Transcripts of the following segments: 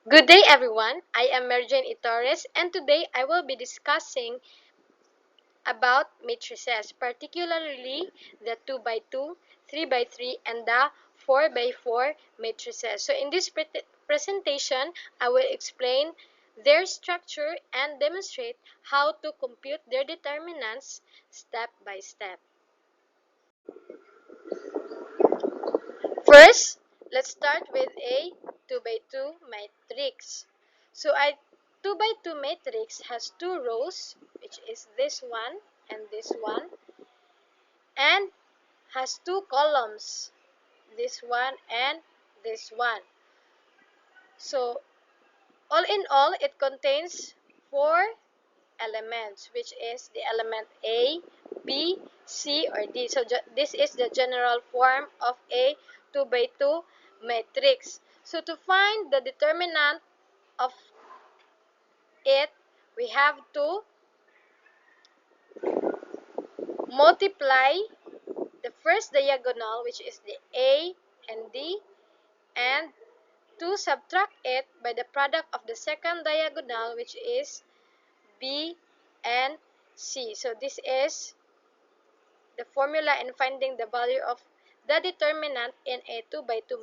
Good day everyone, I am Merjen Itores and today I will be discussing about matrices, particularly the 2 by 2, 3 by 3 and the 4 by 4 matrices. So in this presentation, I will explain their structure and demonstrate how to compute their determinants step by step. First, let's start with a 2 by 2 matrix. So a 2 by 2 matrix has two rows, which is this one and this one, and has two columns, this one and this one. So all in all, it contains four elements, which is the element A, B, C, or D. So this is the general form of a 2 by 2 matrix. So to find the determinant of it, we have to multiply the first diagonal, which is the A and D, and to subtract it by the product of the second diagonal, which is B and C. So this is the formula in finding the value of the determinant in a 2 by 2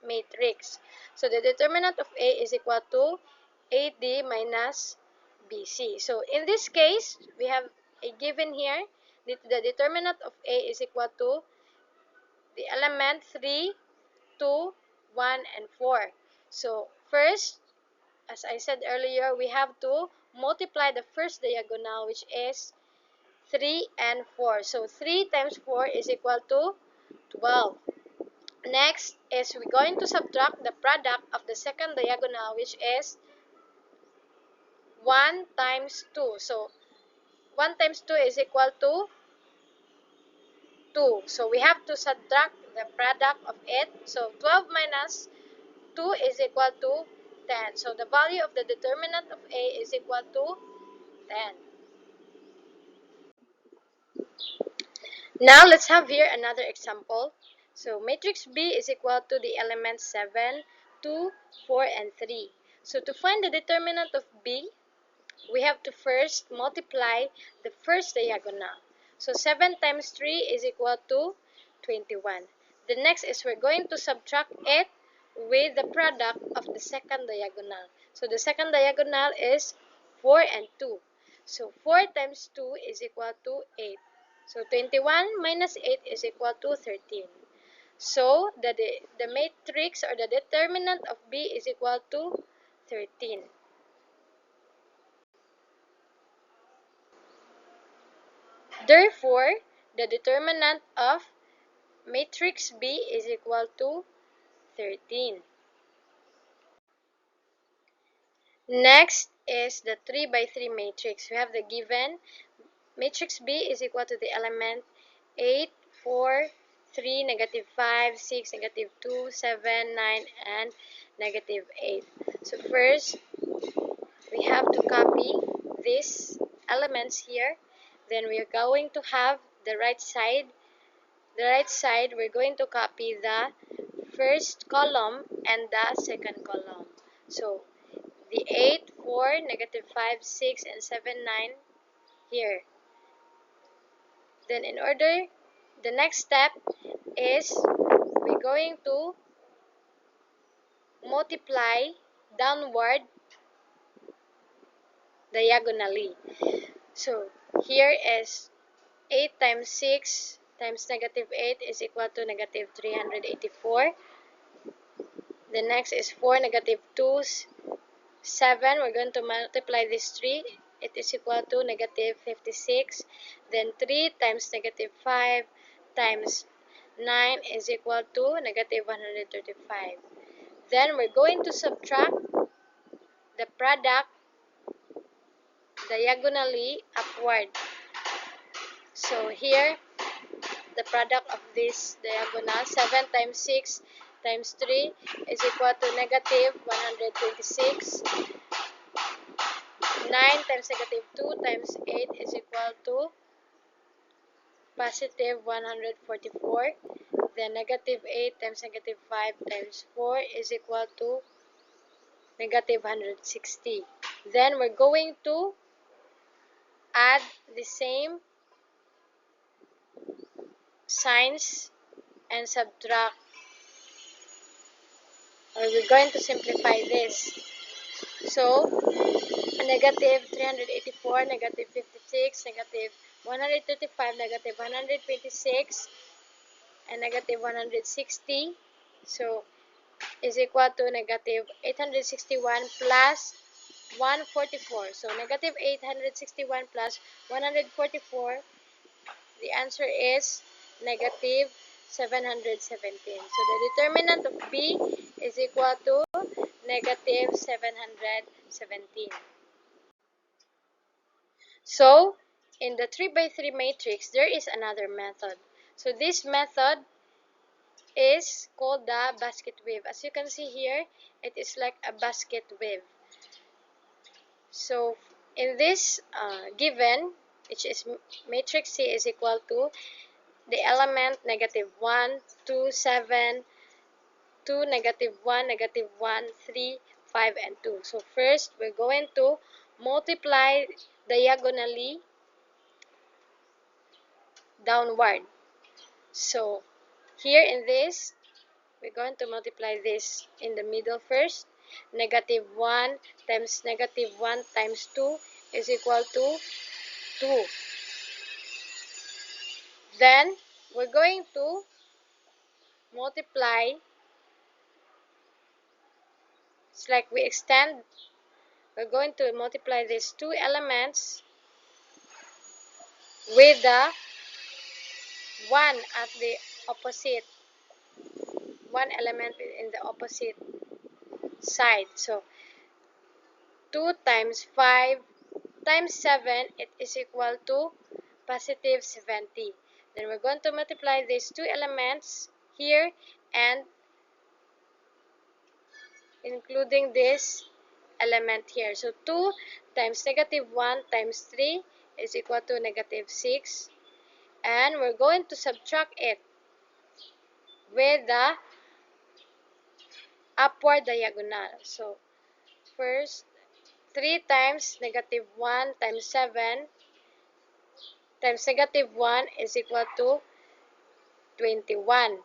matrix. So the determinant of A is equal to AD minus BC. So in this case, we have a given here. The determinant of A is equal to the element 3, 2, 1, and 4. So first, as I said earlier, we have to multiply the first diagonal, which is 3 and 4. So 3 times 4 is equal to 12. Next is we're going to subtract the product of the second diagonal, which is 1 times 2. So 1 times 2 is equal to 2. So we have to subtract the product of it. So 12 minus 2 is equal to 10. So the value of the determinant of A is equal to 10. Now let's have here another example. So matrix B is equal to the elements 7, 2, 4, and 3. So to find the determinant of B, we have to first multiply the first diagonal. So 7 times 3 is equal to 21. The next is we're going to subtract it with the product of the second diagonal. So the second diagonal is 4 and 2. So 4 times 2 is equal to 8. So 21 minus 8 is equal to 13. So the matrix or the determinant of B is equal to 13. Therefore, the determinant of matrix B is equal to 13. Next is the 3 by 3 matrix. We have the given matrix B is equal to the element 8, 4, 3, negative 5, 6, negative 2, 7, 9, and negative 8. So first, we have to copy these elements here. Then we are going to have the right side. The right side, we're going to copy the first column and the second column. So the 8, 4, negative 5, 6, and 7, 9 here. Then the next step is we're going to multiply downward diagonally. So here is 8 times 6 times negative 8 is equal to negative 384. The next is 4, negative 2, 7. We're going to multiply this 3. It is equal to negative 56. Then 3 times negative 5 times 9 is equal to negative 135. Then we're going to subtract the product diagonally upward. So here, the product of this diagonal, 7 times 6 times 3 is equal to negative 126. 9 times negative 2 times 8 is equal to positive 144. Then negative 8 times negative 5 times 4 is equal to negative 160. Then we're going to add the same signs and subtract, or we're going to simplify this. So, negative 384, negative 56, negative 135, negative 126, and negative 160. So, is equal to negative 861 plus 144. So, negative 861 plus 144, the answer is negative 717. So, the determinant of B is equal to negative 717. So, in the 3 by 3 matrix, there is another method. So, this method is called the basket weave. As you can see here, it is like a basket weave. So, in this given, which is matrix C is equal to the element negative 1, 2, 7, 2, negative 1, negative 1, 3, 5, and 2. So, first, we're going to multiply diagonally downward. So, here in this, we're going to multiply this in the middle first. Negative 1 times negative 1 times 2 is equal to 2. Then, we're going to multiply, it's like we extend, we're going to multiply these two elements with the 1 at the opposite, one element in the opposite side. So, 2 times 5 times 7, it is equal to positive 70. Then we're going to multiply these two elements here and including this element here. So 2 times negative 1 times 3 is equal to negative 6. And we're going to subtract it with the upward diagonal. So first, 3 times negative 1 times 7 times negative 1 is equal to 21.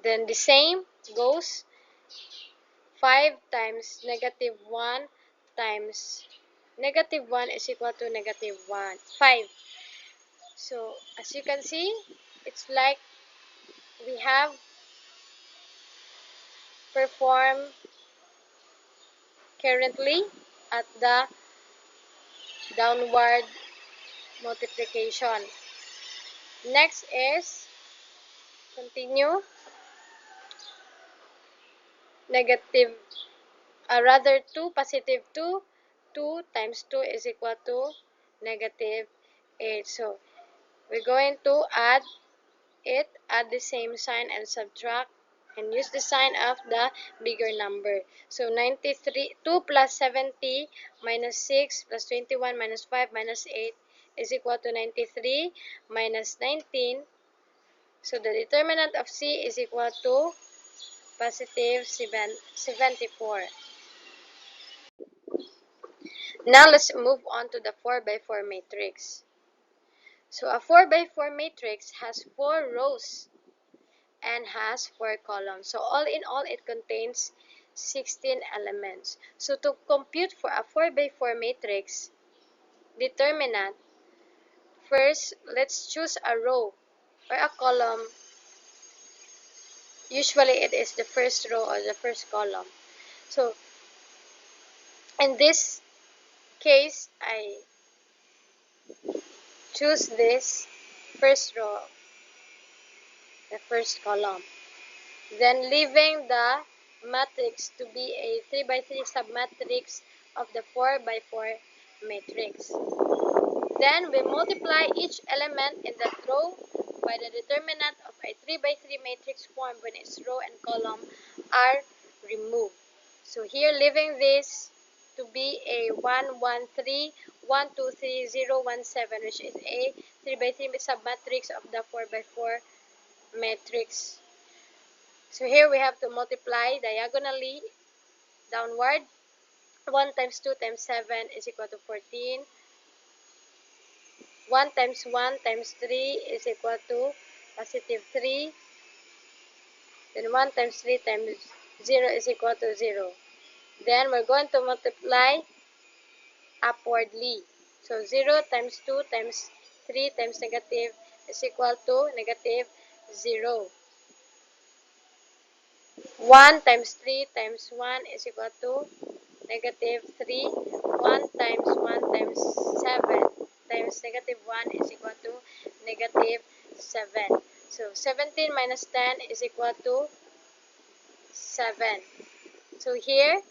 Then the same goes 5 times negative 1 times negative 1 is equal to negative 1, 5. So, as you can see, it's like we have performed currently at the downward multiplication. Next is continue negative, rather 2, positive 2. 2 times 2 is equal to negative 8. So, we're going to add the same sign and subtract and use the sign of the bigger number. So 93, 2 plus 70 minus 6 plus 21 minus 5 minus 8 is equal to 93 minus 19. So the determinant of C is equal to positive 74. Now let's move on to the 4 by 4 matrix. So a 4 by 4 matrix has 4 rows and has 4 columns. So all in all, it contains 16 elements. So to compute for a 4 by 4 matrix determinant, first, let's choose a row or a column. Usually, it is the first row or the first column. So, in this case, I choose this first row, the first column. Then, leaving the matrix to be a 3 by 3 submatrix of the 4 by 4 matrix. Then we multiply each element in that row by the determinant of a 3 by 3 matrix formed when its row and column are removed. So here, leaving this to be a 1, 1, 3, 1, 2, 3, 0, 1, 7, which is a 3 by 3 submatrix of the 4 by 4 matrix. So here we have to multiply diagonally downward. 1 times 2 times 7 is equal to 14. 1 times 1 times 3 is equal to positive 3. Then 1 times 3 times 0 is equal to 0. Then we're going to multiply upwardly. So 0 times 2 times 3 times negative is equal to negative 0. 1 times 3 times 1 is equal to negative 3. 1 times 1 times 7 times negative 1 is equal to negative 7. So 17 minus 10 is equal to 7. So here,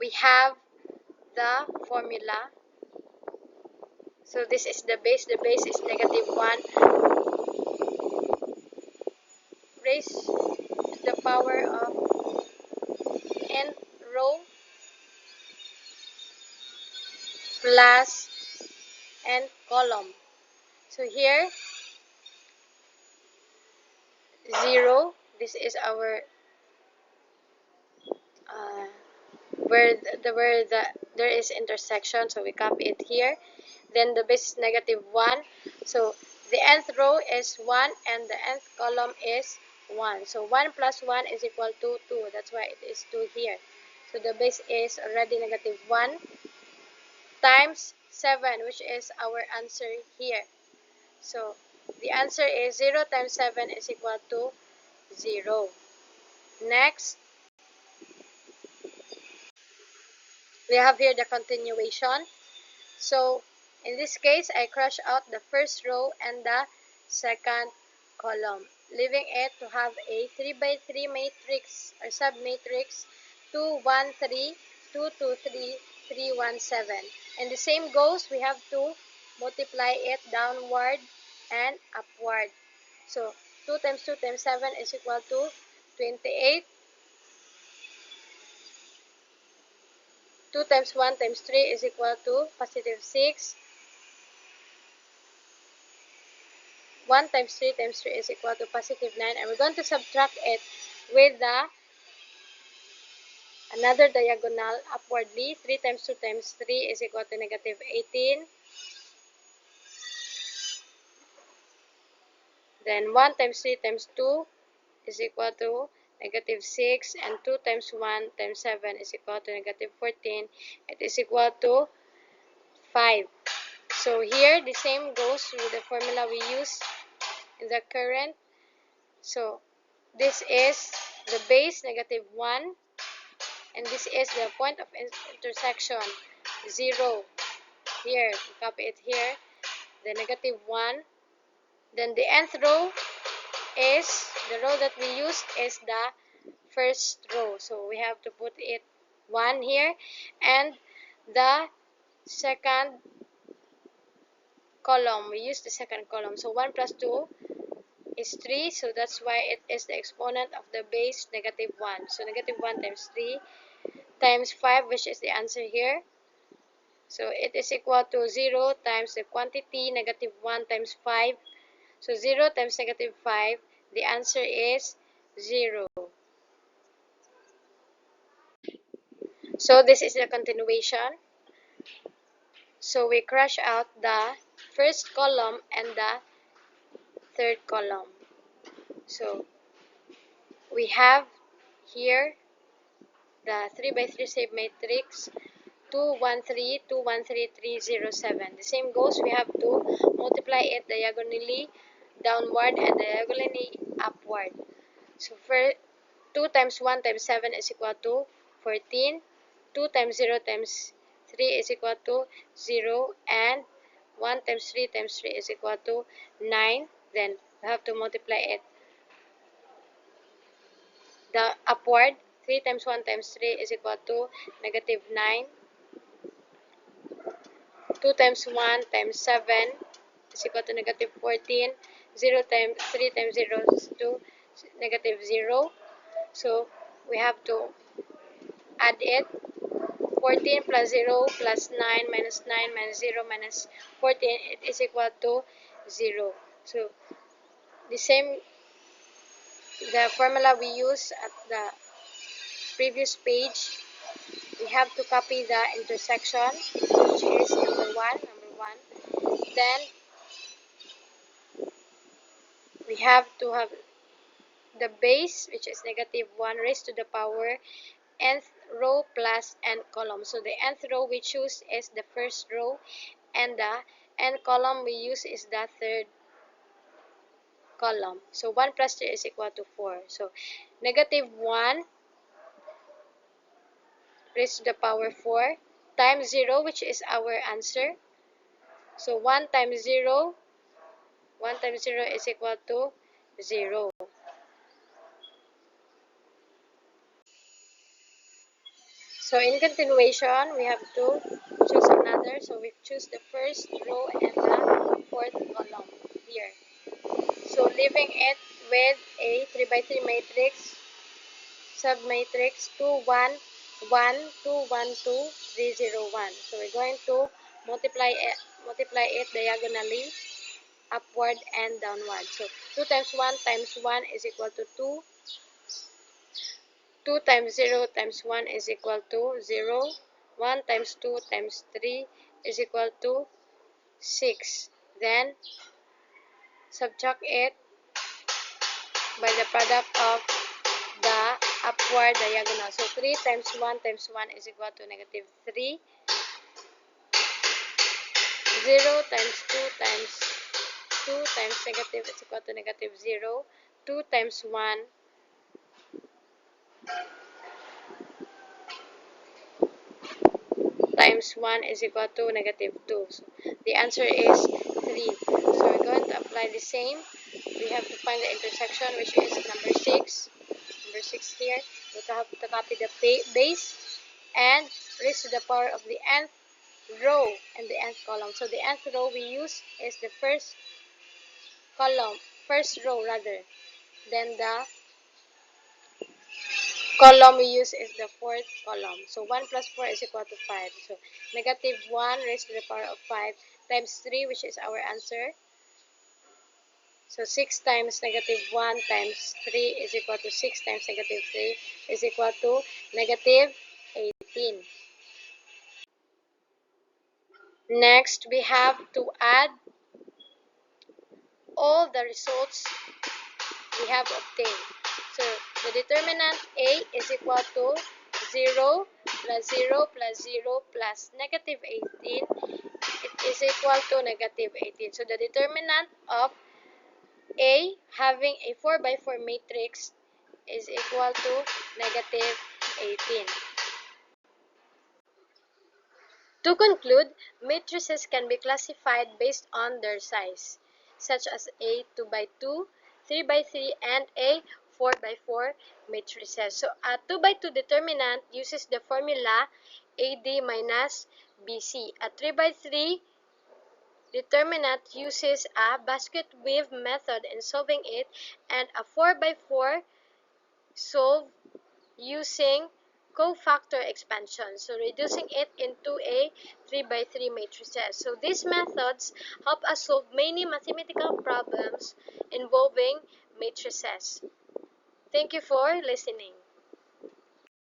we have the formula. So this is the base. The base is negative 1 raised to the power of nth row plus nth column. So here, 0. This is our where there is intersection, so we copy it here. Then the base is negative 1. So the nth row is 1 and the nth column is 1. So 1 plus 1 is equal to 2. That's why it is 2 here. So the base is already negative 1 times 7, which is our answer here. So the answer is 0 times 7 is equal to 0. Next, we have here the continuation. So in this case, I crush out the first row and the second column, leaving it to have a 3 by 3 matrix or submatrix 2, 1, 3, 2, 2, 3, 3, 1, 7. And the same goes, we have to multiply it downward and upward. So 2 times 2 times 7 is equal to 28. 2 times 1 times 3 is equal to positive 6. 1 times 3 times 3 is equal to positive 9. And we're going to subtract it with another diagonal upwardly. 3 times 2 times 3 is equal to negative 18. Then 1 times 3 times 2 is equal to negative 6. And 2 times 1 times 7 is equal to negative 14. It is equal to 5. So here, the same goes with the formula we use in the current. So this is the base, negative 1. And this is the point of intersection, 0. Here, we copy it here. The negative 1. Then the nth row is, the row that we used is the first row. So we have to put it 1 here. And the second column, we use the second column. So 1 plus 2 is 3. So that's why it is the exponent of the base, negative 1. So negative 1 times 3 times 5, which is the answer here. So it is equal to 0 times the quantity, negative 1 times 5. So 0 times negative 5, the answer is 0. So this is the continuation. So we crush out the first column and the third column. So we have here the 3 by 3 submatrix 2, 1, 3, 2, 1, 3, 3, 0, 7. The same goes, we have to multiply it diagonally downward and diagonally upward. So for 2 times 1 times 7 is equal to 14. 2 times 0 times 3 is equal to 0. And 1 times 3 times 3 is equal to 9. Then we have to multiply it the upward. 3 times 1 times 3 is equal to negative 9. 2 times 1 times 7 is equal to negative 14. 0 times 3 times 0 is 2, negative 0. So we have to add it. 14 plus 0 plus 9 minus 9 minus 0 minus 14, it is equal to 0. So the same, the formula we use at the previous page, we have to copy the intersection, which is number 1. Then we have to have the base, which is negative 1 raised to the power nth row plus nth column. So the nth row we choose is the first row, and the nth column we use is the third column. So 1 plus 3 is equal to 4. So negative 1 raised to the power 4 times 0, which is our answer. So 1 times 0, 1 times 0 is equal to 0. So in continuation, we have to choose another. So we choose the first row and the fourth column here. So leaving it with a 3 by 3 matrix, submatrix 2, 1, 1, 2, 1, 2, 3, 0, 1. So we're going to multiply it diagonally, upward and downward. So 2 times 1 times 1 is equal to 2. 2 times 0 times 1 is equal to 0. 1 times 2 times 3 is equal to 6. Then subtract it by the product of the upward diagonal. So 3 times 1 times 1 is equal to negative 3. 0 times 2 times 2 times negative is equal to negative 0. 2 times 1 times 1 is equal to negative 2. So the answer is 3. So we're going to apply the same. We have to find the intersection, which is number 6. Number 6 here. We have to copy the base and raise to the power of the nth row and the nth column. So the nth row we use is the first row rather. Then the column we use is the fourth column. So 1 plus 4 is equal to 5. So negative 1 raised to the power of 5 times 3, which is our answer. So 6 times negative 1 times 3 is equal to 6 times negative 3 is equal to negative 18. Next, we have to add all the results we have obtained. So the determinant A is equal to 0 plus 0 plus 0 plus negative 18. It is equal to negative 18. So the determinant of A having a 4 by 4 matrix is equal to negative 18. To conclude, matrices can be classified based on their size, such as a 2 by 2, 3 by 3, and a 4 by 4 matrices. So a 2 by 2 determinant uses the formula AD minus BC. A 3 by 3 determinant uses a basket weave method in solving it, and a 4 by 4 solve using cofactor expansion, so reducing it into a 3 by 3 matrices. So these methods help us solve many mathematical problems involving matrices. Thank you for listening.